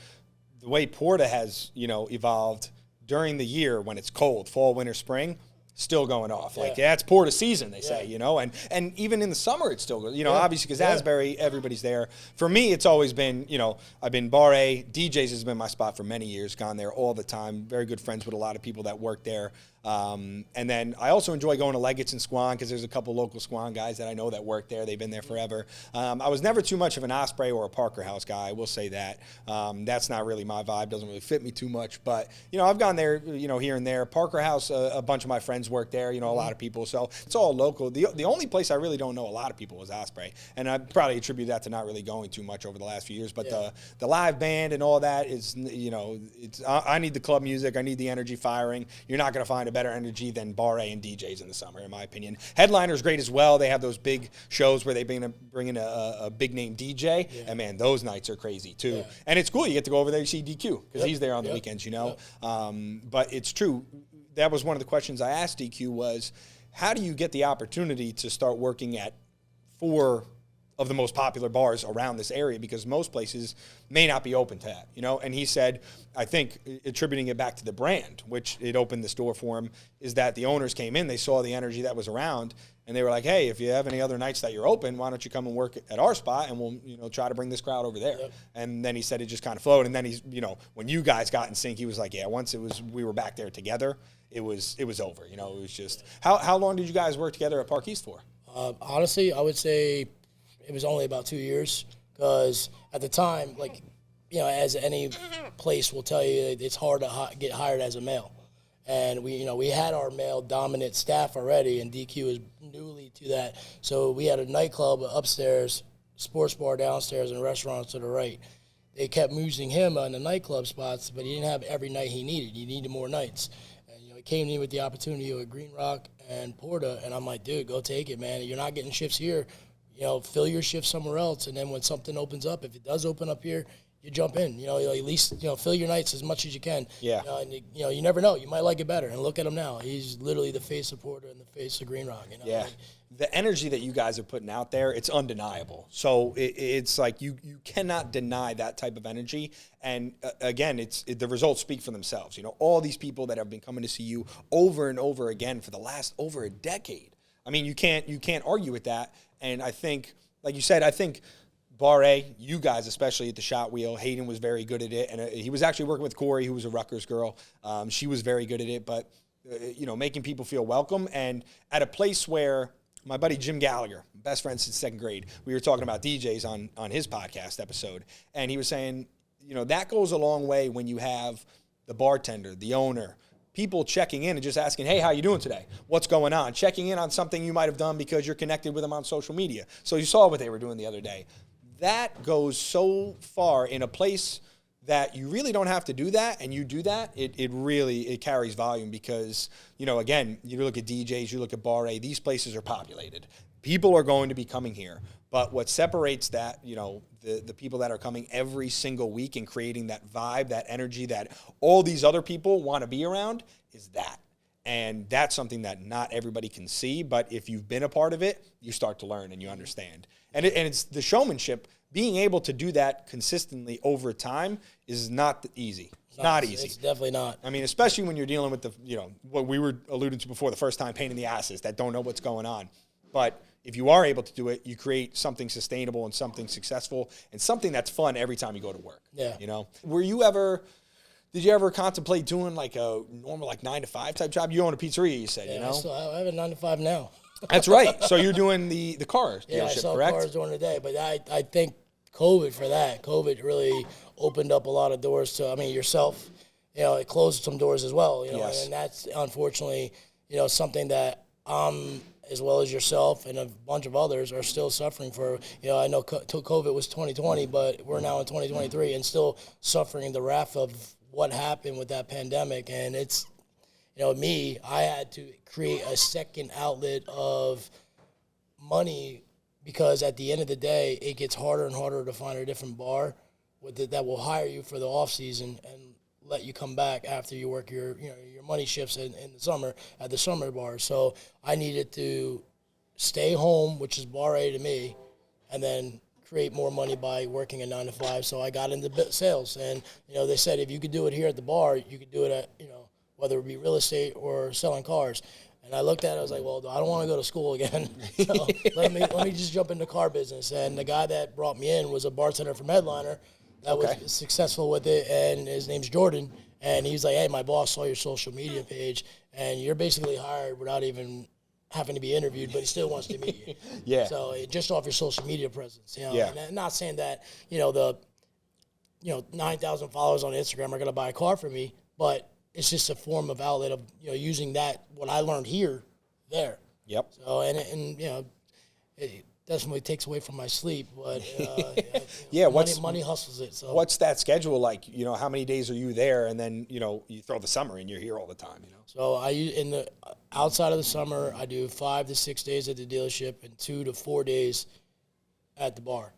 Speaker 1: the way Porta has, evolved during the year when it's cold, fall, winter, spring, still going off. Like, it's Porta season, they say, and even in the summer it's still good, obviously because Asbury, everybody's there. For me, it's always been, I've been Bar A. DJ's has been my spot for many years, gone there all the time, very good friends with a lot of people that work there. And then I also enjoy going to Leggett's and Squan because there's a couple local Squan guys that I know that work there. They've been there forever. I was never too much of an Osprey or a Parker House guy, I will say that. That's not really my vibe, doesn't really fit me too much. But, I've gone there, here and there. Parker House, a bunch of my friends work there, a lot of people. So it's all local. The only place I really don't know a lot of people is Osprey. And I probably attribute that to not really going too much over the last few years. But the live band and all that is, I need the club music. I need the energy firing. You're not going to find a better energy than Bar A and DJs in the summer, in my opinion. Headliner's great as well. They have those big shows where they bring in a big name DJ, and man, those nights are crazy too. Yeah. And it's cool. You get to go over there and see DQ because he's there on the weekends, But it's true. That was one of the questions I asked DQ was, how do you get the opportunity to start working at 4 of the most popular bars around this area, because most places may not be open to that, And he said, I think attributing it back to the brand, which it opened this door for him, is that the owners came in, they saw the energy that was around, and they were like, hey, if you have any other nights that you're open, why don't you come and work at our spot, and we'll try to bring this crowd over there. Yep. And then he said it just kind of flowed, and then he's, when you guys got in sync, he was like, yeah, once we were back there together, it was over, it was just, how long did you guys work together at Park East for?
Speaker 3: Honestly, I would say it was only about 2 years, because at the time, as any place will tell you, it's hard to get hired as a male. And we had our male dominant staff already, and DQ is newly to that. So we had a nightclub upstairs sports bar downstairs and restaurants to the right. They kept using him on the nightclub spots, but he didn't have every night he needed. He needed more nights. And, he came to me with the opportunity with Green Rock and Porta, and I'm like, dude, go take it, man. You're not getting shifts here. Fill your shift somewhere else, and then when something opens up, if it does open up here, you jump in. At least fill your nights as much as you can.
Speaker 1: Yeah.
Speaker 3: You never know. You might like it better. And look at him now. He's literally the face of Porta and the face of Green Rock.
Speaker 1: Yeah. The energy that you guys are putting out there, it's undeniable. So it's like you cannot deny that type of energy. And again, the results speak for themselves. All these people that have been coming to see you over and over again for the last over a decade. I mean, you can't argue with that. And I think, like you said, Bar A, you guys, especially at the shot wheel, Hayden was very good at it. And he was actually working with Corey, who was a Rutgers girl. She was very good at it. But, making people feel welcome. And at a place where my buddy Jim Gallagher, best friend since second grade, we were talking about DJs on his podcast episode. And he was saying, that goes a long way when you have the bartender, the owner, people checking in and just asking, hey, how you doing today? What's going on? Checking in on something you might have done because you're connected with them on social media. So you saw what they were doing the other day. That goes so far in a place that you really don't have to do that, and you do that, it really carries volume because, again, you look at DJs, you look at Bar A, these places are populated. People are going to be coming here. But what separates that, the people that are coming every single week and creating that vibe, that energy that all these other people want to be around is that. And that's something that not everybody can see, but if you've been a part of it, you start to learn and you understand. And it's the showmanship. Being able to do that consistently over time is not easy. It's not easy.
Speaker 3: It's definitely not.
Speaker 1: I mean, especially when you're dealing with what we were alluding to before, the first time pain in the asses that don't know what's going on. But if you are able to do it, you create something sustainable and something successful and something that's fun every time you go to work.
Speaker 3: Yeah.
Speaker 1: Did you ever contemplate doing like a normal 9 to 5 type job? You own a pizzeria, you said,
Speaker 3: I have a 9 to 5 now.
Speaker 1: That's right. So you're doing the car dealership,
Speaker 3: I sell
Speaker 1: correct?
Speaker 3: cars during the day, but I think COVID really opened up a lot of doors to, yourself, it closed some doors as well,
Speaker 1: Yes.
Speaker 3: and that's unfortunately, something that as well as yourself and a bunch of others are still suffering for. I know COVID was 2020, but we're now in 2023 and still suffering the wrath of what happened with that pandemic. And it's, I had to create a second outlet of money because at the end of the day, it gets harder and harder to find a different bar that will hire you for the off season and let you come back after you work your money shifts in the summer at the summer bar. So I needed to stay home, which is Bar A to me, and then create more money by working a 9 to 5. So I got into sales, and they said if you could do it here at the bar, you could do it at whether it be real estate or selling cars. And I looked at it, I was like, well, I don't want to go to school again. So let me just jump into car business. And the guy that brought me in was a bartender from Headliner that was successful with it, and his name's Jordan. And he's like, hey, my boss saw your social media page, and you're basically hired without even having to be interviewed, but he still wants to meet you.
Speaker 1: Yeah.
Speaker 3: So just off your social media presence,
Speaker 1: Yeah.
Speaker 3: And I'm not saying that, the 9,000 followers on Instagram are going to buy a car from me, but it's just a form of outlet of, using that, what I learned here, there.
Speaker 1: Yep.
Speaker 3: So, and it definitely takes away from my sleep, but money hustles it. So
Speaker 1: what's that schedule like? How many days are you there? And then, you throw the summer and you're here all the time,
Speaker 3: So outside of the summer, I do 5 to 6 days at the dealership and 2 to 4 days at the bar.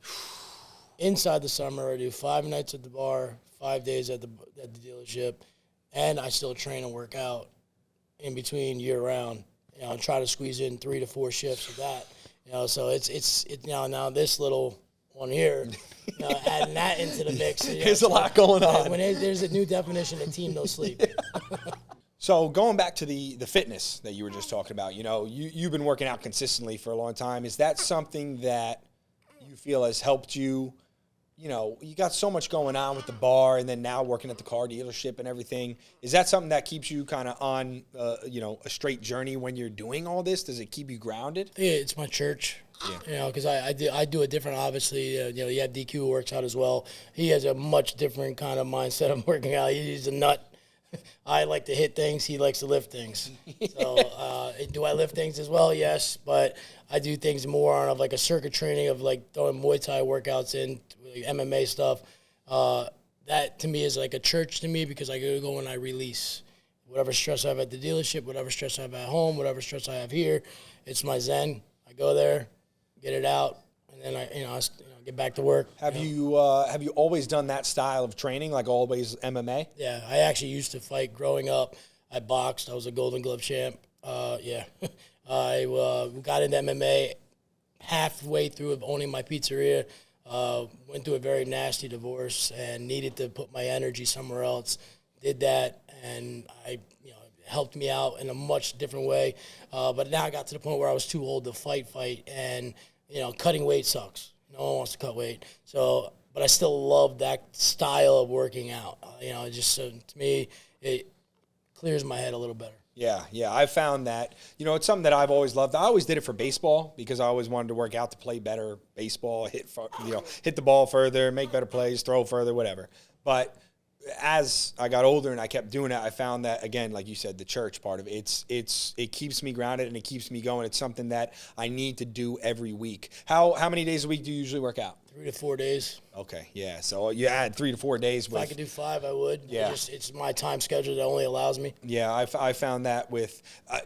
Speaker 3: Inside the summer, I do 5 nights at the bar, 5 days at the dealership, and I still train and work out in between year round. I try to squeeze in 3 to 4 shifts of that. So it's now this little one here, adding that into the mix.
Speaker 1: There's a lot going on.
Speaker 3: When there's a new definition of team no sleep.
Speaker 1: So going back to the fitness that you were just talking about, you've been working out consistently for a long time. Is that something that you feel has helped you? You got so much going on with the bar and then now working at the car dealership and everything. Is that something that keeps you kind of on, a straight journey when you're doing all this? Does it keep you grounded?
Speaker 3: Yeah, it's my church. Yeah. Because I do it different, obviously. You have DQ who works out as well. He has a much different kind of mindset of working out. He's a nut. I like to hit things. He likes to lift things. So do I lift things as well? Yes, but I do things more on of like a circuit training of like throwing Muay Thai workouts in, like MMA stuff. That to me is like a church to me because I go and I release whatever stress I have at the dealership, whatever stress I have at home, whatever stress I have here. It's my zen. I go there, get it out, and then I get back to work.
Speaker 1: Have you always done that style of training, like always MMA?
Speaker 3: Yeah, I actually used to fight growing up. I boxed. I was a Golden Glove champ. I got into MMA halfway through of owning my pizzeria. Went through a very nasty divorce and needed to put my energy somewhere else. Did that, and it helped me out in a much different way. But now I got to the point where I was too old to fight, and cutting weight sucks. No one wants to cut weight. So, but I still love that style of working out. To me, it clears my head a little better.
Speaker 1: Yeah, I found that, it's something that I've always loved. I always did it for baseball because I always wanted to work out to play better baseball, hit the ball further, make better plays, throw further, whatever. But as I got older and I kept doing it, I found that, again, like you said, the church part of it, it keeps me grounded and it keeps me going. It's something that I need to do every week. How many days a week do you usually work out?
Speaker 3: 3 to 4 days.
Speaker 1: Okay, yeah. So you add 3 to 4 days.
Speaker 3: If I could do 5, I would.
Speaker 1: Yeah.
Speaker 3: It's my time schedule that only allows me.
Speaker 1: Yeah, I found that with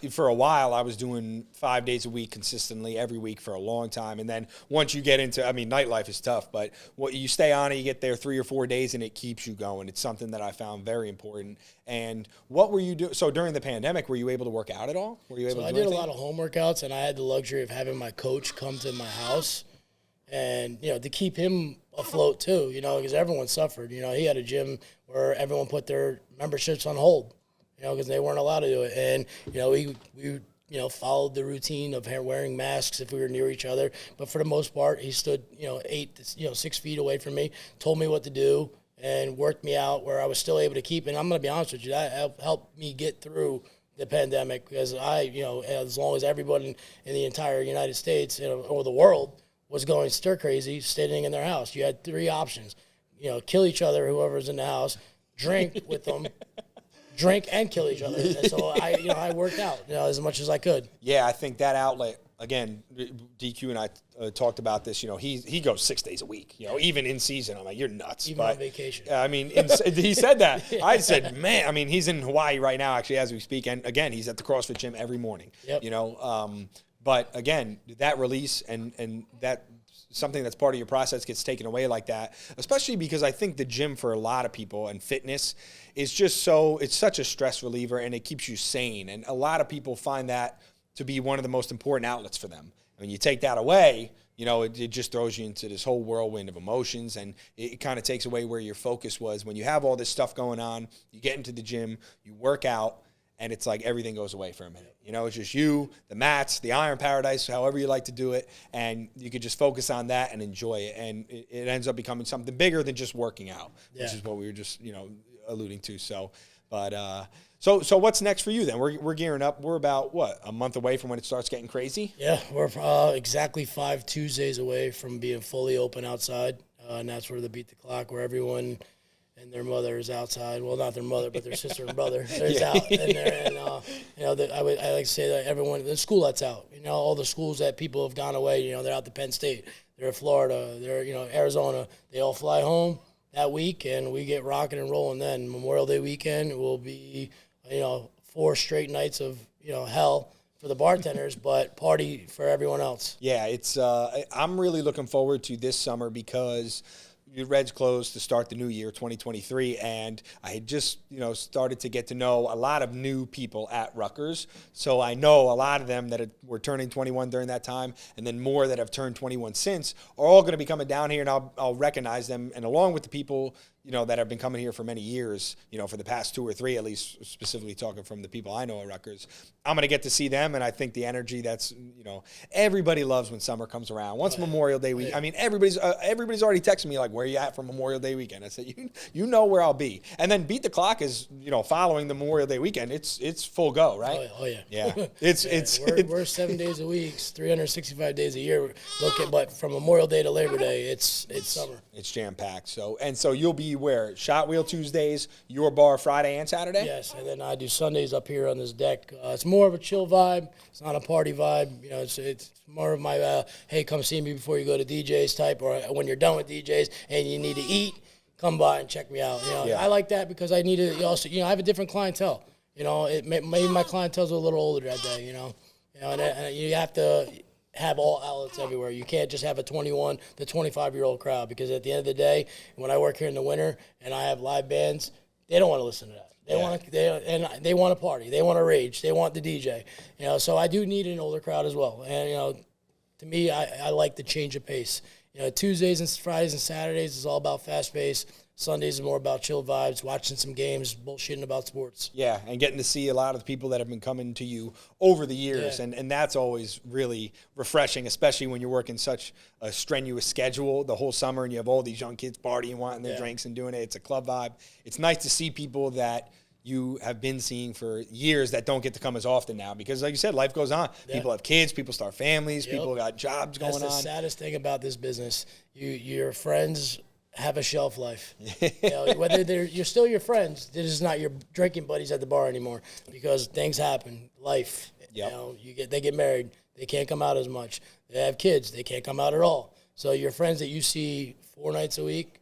Speaker 1: for a while I was doing 5 days a week consistently every week for a long time, and then once you get into, nightlife is tough, but you stay on it, you get there 3 or 4 days, and it keeps you going. It's something that I found very important. And what were you doing? So during the pandemic, were you able to work out at all? Were you able to do
Speaker 3: I did
Speaker 1: anything?
Speaker 3: a lot of home workouts, and I had the luxury of having my coach come to my house. And, to keep him afloat too, because everyone suffered. He had a gym where everyone put their memberships on hold, because they weren't allowed to do it. And, we followed the routine of wearing masks if we were near each other. But for the most part, he stood, 6 feet away from me, told me what to do, and worked me out where I was still able to keep. And I'm going to be honest with you, that helped me get through the pandemic because as long as everybody in the entire United States or the world was going stir crazy, sitting in their house. You had 3 options: kill each other, whoever's in the house, drink with them, drink and kill each other. And so I worked out as much as I could.
Speaker 1: Yeah, I think that outlet. Again, DQ and I talked about this. He goes 6 days a week. Even in season, I'm like, you're nuts.
Speaker 3: Even on vacation.
Speaker 1: He said that. I said, man. He's in Hawaii right now, actually, as we speak. And again, he's at the CrossFit gym every morning.
Speaker 3: Yep.
Speaker 1: But again, that release and that something that's part of your process gets taken away like that, especially because I think the gym for a lot of people and fitness is just it's such a stress reliever and it keeps you sane. And a lot of people find that to be one of the most important outlets for them. You take that away, it just throws you into this whole whirlwind of emotions, and it kind of takes away where your focus was. When you have all this stuff going on, you get into the gym, you work out, and it's like everything goes away for a minute. It's just you, the mats, the iron paradise, however you like to do it, and you could just focus on that and enjoy it. And it ends up becoming something bigger than just working out, which is what we were just, alluding to. So, but so what's next for you then? We're gearing up. We're about, a month away from when it starts getting crazy?
Speaker 3: Yeah, we're exactly 5 Tuesdays away from being fully open outside, and that's where the Beat the Clock, where everyone and their mother is outside. Well, not their mother, but their sister and brother is out. And I like to say that everyone, the school that's out. All the schools that people have gone away. They're out to Penn State, they're in Florida, they're Arizona. They all fly home that week, and we get rocking and rolling. Then Memorial Day weekend will be 4 straight nights of hell for the bartenders, but party for everyone else.
Speaker 1: Yeah, it's I'm really looking forward to this summer because Red's closed to start the new year, 2023, and I had just, started to get to know a lot of new people at Rutgers. So I know a lot of them that were turning 21 during that time, and then more that have turned 21 since are all going to be coming down here, and I'll recognize them. And along with the people, that have been coming here for many years, for the past 2 or 3, at least specifically talking from the people I know at Rutgers, I'm going to get to see them. And I think the energy that's, everybody loves when summer comes around. Once Memorial Day week, everybody's already texting me like, where are you at for Memorial Day weekend? I said, you know where I'll be. And then Beat the Clock is, following the Memorial Day weekend. It's full go, right?
Speaker 3: Oh yeah.
Speaker 1: Yeah.
Speaker 3: We're 7 days a week, 365 days a year. But from Memorial Day to Labor Day, it's summer.
Speaker 1: It's jam packed. So you'll be you where? Shot Wheel Tuesdays, your bar Friday and Saturday?
Speaker 3: Yes, and then I do Sundays up here on this deck. It's more of a chill vibe. It's not a party vibe. You know, it's more of my, hey, come see me before you go to DJs type, or when you're done with DJs and you need to eat, come by and check me out. You know, I like that because I need to also, I have a different clientele. You know, maybe my clientele's a little older that day, and you have to have all outlets everywhere. You can't just have a 21 to 25-year-old crowd, because at the end of the day, when I work here in the winter and I have live bands, they don't want to listen to that. They want to party. They want to rage. They want the DJ. So I do need an older crowd as well. And to me, I like the change of pace. Tuesdays and Fridays and Saturdays is all about fast pace. Sundays is more about chill vibes, watching some games, bullshitting about sports.
Speaker 1: Yeah, and getting to see a lot of the people that have been coming to you over the years, and that's always really refreshing, especially when you're working such a strenuous schedule the whole summer and you have all these young kids partying, wanting their drinks and doing it. It's a club vibe. It's nice to see people that you have been seeing for years that don't get to come as often now, because like you said, life goes on. People have kids, people start families, people got jobs going on.
Speaker 3: That's the saddest thing about this business. Your friends have a shelf life. Whether you're still your friends, they're just not your drinking buddies at the bar anymore, because things happen, life. They get married, they can't come out as much. They have kids, they can't come out at all. So your friends that you see 4 nights a week,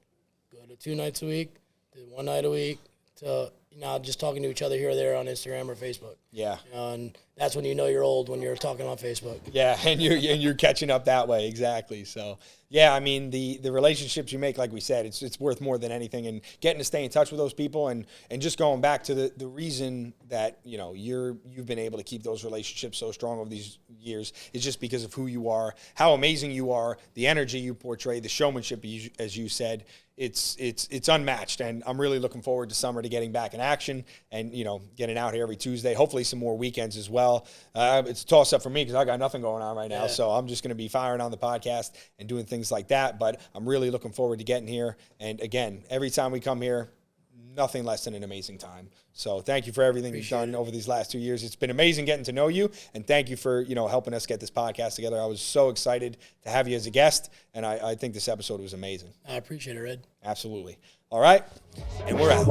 Speaker 3: go to 2 nights a week, to 1 night a week, to just talking to each other here or there on Instagram or Facebook.
Speaker 1: Yeah.
Speaker 3: And that's when you know you're old, when you're talking on Facebook.
Speaker 1: Yeah, and you're catching up that way, exactly. So, yeah, I mean, the relationships you make, like we said, it's worth more than anything. And getting to stay in touch with those people, and just going back to the reason that, you've been able to keep those relationships so strong over these years is just because of who you are, how amazing you are, the energy you portray, the showmanship, as you said. It's unmatched, and I'm really looking forward to summer, to getting back in action and, getting out here every Tuesday, hopefully some more weekends as well. It's a toss-up for me because I got nothing going on right now, so I'm just going to be firing on the podcast and doing things like that, but I'm really looking forward to getting here. And again, every time we come here, nothing less than an amazing time. So thank you for everything you've done over these last 2 years. It's been amazing getting to know you, and thank you for, helping us get this podcast together. I was so excited to have you as a guest, and I think this episode was amazing.
Speaker 3: I appreciate it, Red.
Speaker 1: Absolutely. All right, and we're out.